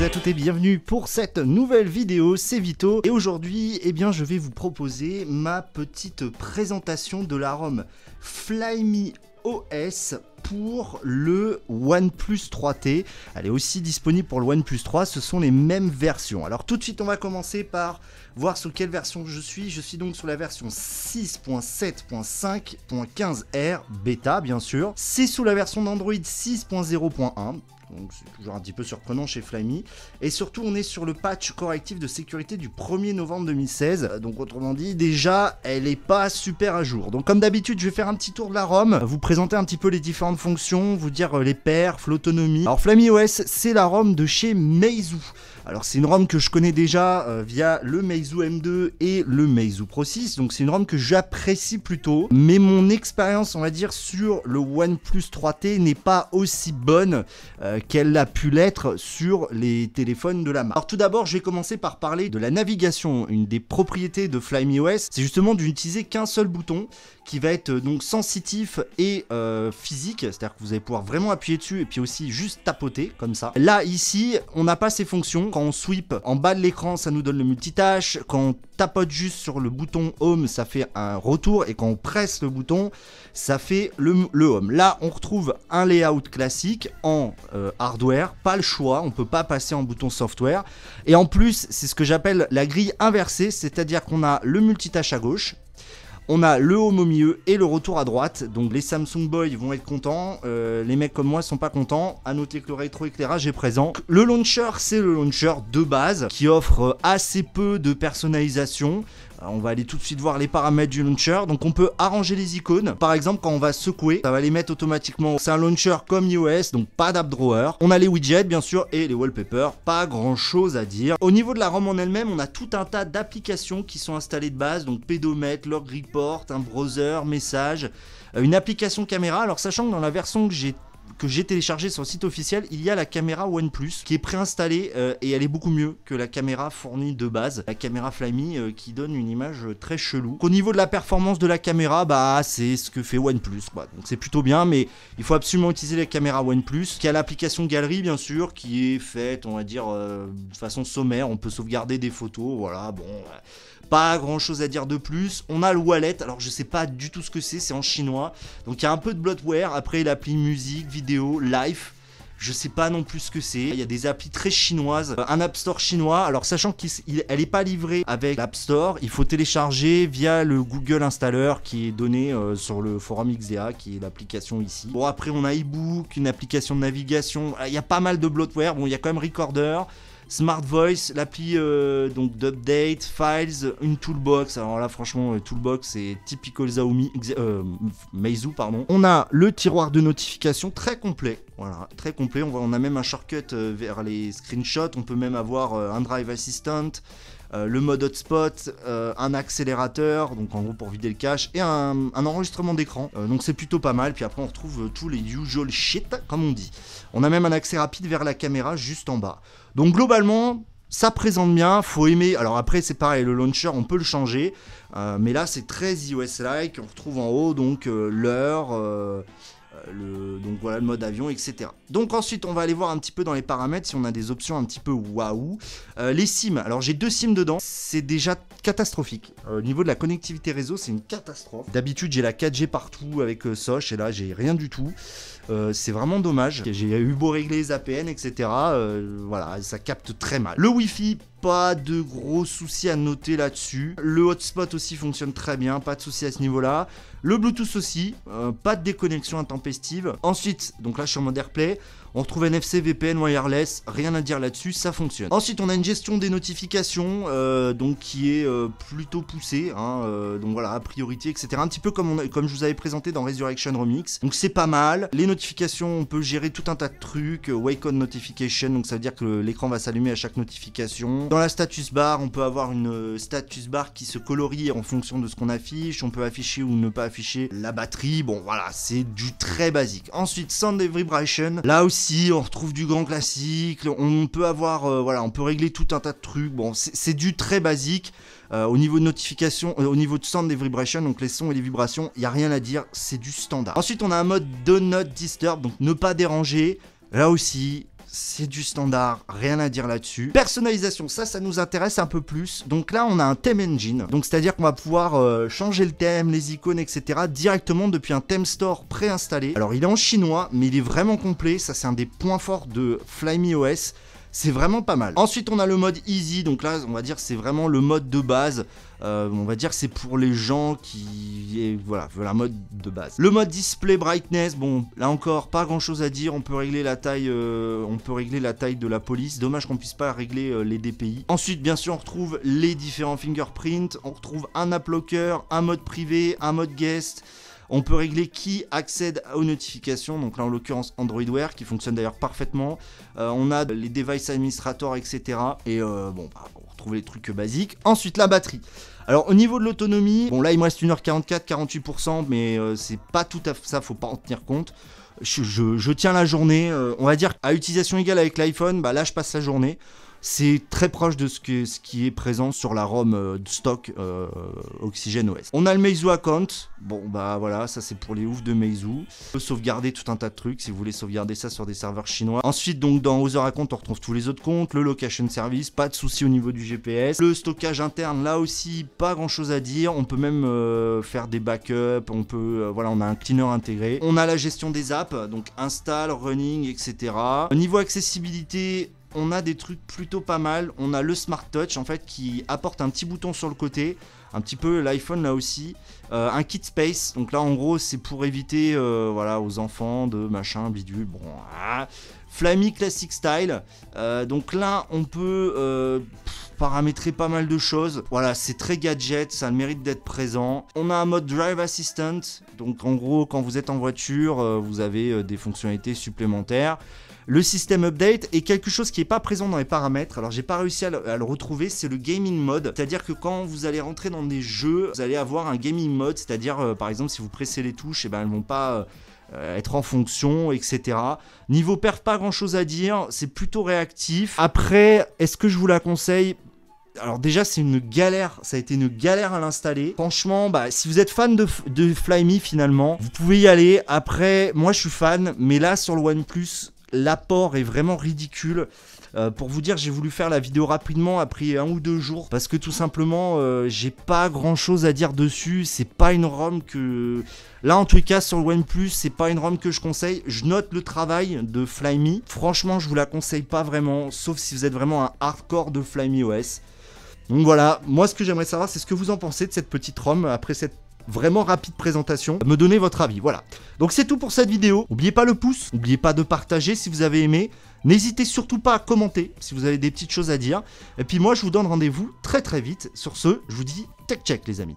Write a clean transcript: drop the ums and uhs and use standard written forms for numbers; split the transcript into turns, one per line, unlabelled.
à toutes et bienvenue pour cette nouvelle vidéo, c'est Vito. Et aujourd'hui, eh bien, je vais vous proposer ma petite présentation de la ROM Flyme OS pour le OnePlus 3T. Elle est aussi disponible pour le OnePlus 3, ce sont les mêmes versions. Alors tout de suite, on va commencer par voir sur quelle version je suis. Je suis donc sur la version 6.7.5.15R bêta, bien sûr. C'est sous la version d'Android 6.0.1. Donc c'est toujours un petit peu surprenant chez Flyme. Et surtout, on est sur le patch correctif de sécurité du 1er novembre 2016. Donc autrement dit, déjà, elle n'est pas super à jour. Donc comme d'habitude, je vais faire un petit tour de la ROM, vous présenter un petit peu les différentes fonctions, vous dire les perfs, l'autonomie. Alors Flyme OS, c'est la ROM de chez Meizu. Alors c'est une ROM que je connais déjà via le Meizu M2 et le Meizu Pro 6, donc c'est une ROM que j'apprécie plutôt, mais mon expérience on va dire sur le OnePlus 3T n'est pas aussi bonne qu'elle a pu l'être sur les téléphones de la marque. Alors tout d'abord je vais commencer par parler de la navigation. Une des propriétés de Flyme OS, c'est justement d'utiliser qu'un seul bouton qui va être donc sensitif et physique, c'est-à-dire que vous allez pouvoir vraiment appuyer dessus et puis aussi juste tapoter comme ça. Là ici on n'a pas ces fonctions. Quand on sweep en bas de l'écran, ça nous donne le multitâche. Quand on tapote juste sur le bouton Home, ça fait un retour. Et quand on presse le bouton, ça fait le Home. Là, on retrouve un layout classique en hardware. Pas le choix, on ne peut pas passer en bouton software. Et en plus, c'est ce que j'appelle la grille inversée. C'est-à-dire qu'on a le multitâche à gauche. On a le home au milieu et le retour à droite. Donc les Samsung Boys vont être contents. Les mecs comme moi sont pas contents. À noter que le rétroéclairage est présent. Le launcher, c'est le launcher de base qui offre assez peu de personnalisation. On va aller tout de suite voir les paramètres du launcher. Donc on peut arranger les icônes. Par exemple, quand on va secouer, ça va les mettre automatiquement. C'est un launcher comme iOS, donc pas d'app drawer. On a les widgets bien sûr et les wallpapers. Pas grand chose à dire. Au niveau de la ROM en elle-même, on a tout un tas d'applications qui sont installées de base. Donc pédomètre, log report, un browser, message, une application caméra. Alors sachant que dans la version que j'ai téléchargé sur le site officiel, il y a la caméra OnePlus qui est préinstallée et elle est beaucoup mieux que la caméra fournie de base, la caméra Flyme qui donne une image très chelou. Au niveau de la performance de la caméra, bah c'est ce que fait OnePlus quoi. Donc c'est plutôt bien, mais il faut absolument utiliser la caméra OnePlus qui a l'application galerie bien sûr qui est faite on va dire de façon sommaire, on peut sauvegarder des photos, voilà bon. Pas grand chose à dire de plus. On a le wallet, alors je sais pas du tout ce que c'est en chinois. Donc il y a un peu de bloatware. Après l'appli musique, vidéo, live. Je sais pas non plus ce que c'est. Il y a des applis très chinoises. Un App Store chinois. Alors sachant qu'elle n'est pas livrée avec l'App Store, il faut télécharger via le Google Installer qui est donné sur le forum XDA, qui est l'application ici. Bon après on a eBook, une application de navigation. Il y a pas mal de bloatware. Bon il y a quand même Recorder. Smart Voice, l'appli donc d'update, Files, une toolbox. Alors là franchement toolbox c'est typical Xiaomi, Meizu pardon. On a le tiroir de notification très complet. Voilà, très complet. On a même un shortcut vers les screenshots. On peut même avoir un Drive Assistant, le mode hotspot, un accélérateur, donc en gros pour vider le cache, et un enregistrement d'écran. Donc c'est plutôt pas mal. Puis après on retrouve tous les usual shit, comme on dit. On a même un accès rapide vers la caméra juste en bas. Donc globalement, ça présente bien, faut aimer. Alors après c'est pareil, le launcher on peut le changer, mais là c'est très iOS-like. On retrouve en haut donc l'heure, donc voilà le mode avion, etc. Donc ensuite on va aller voir un petit peu dans les paramètres si on a des options un petit peu waouh. Les SIM, alors j'ai 2 SIM dedans, c'est déjà catastrophique. Au niveau de la connectivité réseau, c'est une catastrophe. D'habitude j'ai la 4G partout avec Soch et là j'ai rien du tout. C'est vraiment dommage. J'ai eu beau régler les APN, etc. Voilà, ça capte très mal. Le Wi-Fi, pas de gros soucis à noter là-dessus. Le hotspot aussi fonctionne très bien, pas de soucis à ce niveau-là. Le Bluetooth aussi, pas de déconnexion intempestive. Ensuite, donc là je suis en mode AirPlay. On retrouve NFC, VPN, wireless, rien à dire là-dessus, ça fonctionne. Ensuite, on a une gestion des notifications, donc qui est plutôt poussée, hein, donc voilà, priorité, etc. Un petit peu comme je vous avais présenté dans Resurrection Remix. Donc c'est pas mal. Les notifications, on peut gérer tout un tas de trucs. Wake on notification, donc ça veut dire que l'écran va s'allumer à chaque notification. Dans la status bar, on peut avoir une status bar qui se colorie en fonction de ce qu'on affiche. On peut afficher ou ne pas afficher la batterie. Bon voilà, c'est du très basique. Ensuite, Sound and Vibration. Là aussi, on retrouve du grand classique. On peut avoir, voilà, on peut régler tout un tas de trucs. Bon, c'est du très basique. Au niveau de notification, au niveau de sound et vibration, donc les sons et les vibrations, il n'y a rien à dire, c'est du standard. Ensuite, on a un mode Do Not Disturb, donc ne pas déranger. Là aussi, c'est du standard, rien à dire là-dessus. Personnalisation, ça nous intéresse un peu plus. Donc là, on a un theme engine. Donc c'est-à-dire qu'on va pouvoir changer le thème, les icônes, etc. directement depuis un theme store préinstallé. Alors il est en chinois, mais il est vraiment complet. Ça, c'est un des points forts de Flyme OS. C'est vraiment pas mal. Ensuite, on a le mode Easy. Donc là, on va dire c'est vraiment le mode de base. On va dire que c'est pour les gens qui... Voilà, veulent un mode de base. Le mode Display Brightness, bon, là encore, pas grand-chose à dire. On peut régler la taille de la police. Dommage qu'on puisse pas régler les DPI. Ensuite, bien sûr, on retrouve les différents fingerprints. On retrouve un app locker, un mode privé, un mode guest. On peut régler qui accède aux notifications, donc là en l'occurrence Android Wear qui fonctionne d'ailleurs parfaitement. On a les device administrators, etc. Et bon, bah, on retrouve les trucs basiques. Ensuite la batterie. Alors au niveau de l'autonomie, bon là il me reste 1h44, 48%, mais c'est pas tout à fait ça, faut pas en tenir compte. Je tiens la journée, on va dire à utilisation égale avec l'iPhone, bah là je passe la journée. C'est très proche de ce qui est présent sur la ROM stock Oxygen OS. On a le Meizu Account. Bon, bah voilà, ça c'est pour les oufs de Meizu. On peut sauvegarder tout un tas de trucs si vous voulez sauvegarder ça sur des serveurs chinois. Ensuite, donc dans Other Account, on retrouve tous les autres comptes. Le Location Service, pas de souci au niveau du GPS. Le stockage interne, là aussi, pas grand chose à dire. On peut même faire des backups. On peut, voilà, on a un cleaner intégré. On a la gestion des apps, donc install, running, etc. Au niveau accessibilité, on a des trucs plutôt pas mal. On a le Smart Touch en fait qui apporte un petit bouton sur le côté, un petit peu l'iPhone là aussi. Un kit space, donc là en gros c'est pour éviter voilà, aux enfants de machin bidule. Bon, Flyme Classic Style. Donc là on peut paramétrer pas mal de choses. Voilà, c'est très gadget, ça a le mérite d'être présent. On a un mode Drive Assistant, donc en gros quand vous êtes en voiture, vous avez des fonctionnalités supplémentaires. Le système update est quelque chose qui n'est pas présent dans les paramètres. Alors j'ai pas réussi à le retrouver, c'est le gaming mode. C'est-à-dire que quand vous allez rentrer dans des jeux, vous allez avoir un gaming mode. C'est-à-dire par exemple si vous pressez les touches, et ben elles vont pas être en fonction, etc. Niveau perf, pas grand chose à dire, c'est plutôt réactif. Après, est-ce que je vous la conseille ? Alors déjà c'est une galère, ça a été une galère à l'installer. Franchement, bah, si vous êtes fan de Flyme finalement, vous pouvez y aller. Après, moi je suis fan, mais là sur le OnePlus, l'apport est vraiment ridicule. Pour vous dire, j'ai voulu faire la vidéo rapidement après 1 ou 2 jours parce que tout simplement j'ai pas grand chose à dire dessus. C'est pas une ROM que... Là en tout cas sur le OnePlus, c'est pas une ROM que je conseille. Je note le travail de Flyme. Franchement je vous la conseille pas vraiment, sauf si vous êtes vraiment un hardcore de Flyme OS. Donc voilà, moi ce que j'aimerais savoir c'est ce que vous en pensez de cette petite ROM après cette vraiment rapide présentation, me donner votre avis, voilà. Donc c'est tout pour cette vidéo, n'oubliez pas le pouce, n'oubliez pas de partager si vous avez aimé, n'hésitez surtout pas à commenter si vous avez des petites choses à dire, et puis moi je vous donne rendez-vous très vite, sur ce, je vous dis tech check les amis.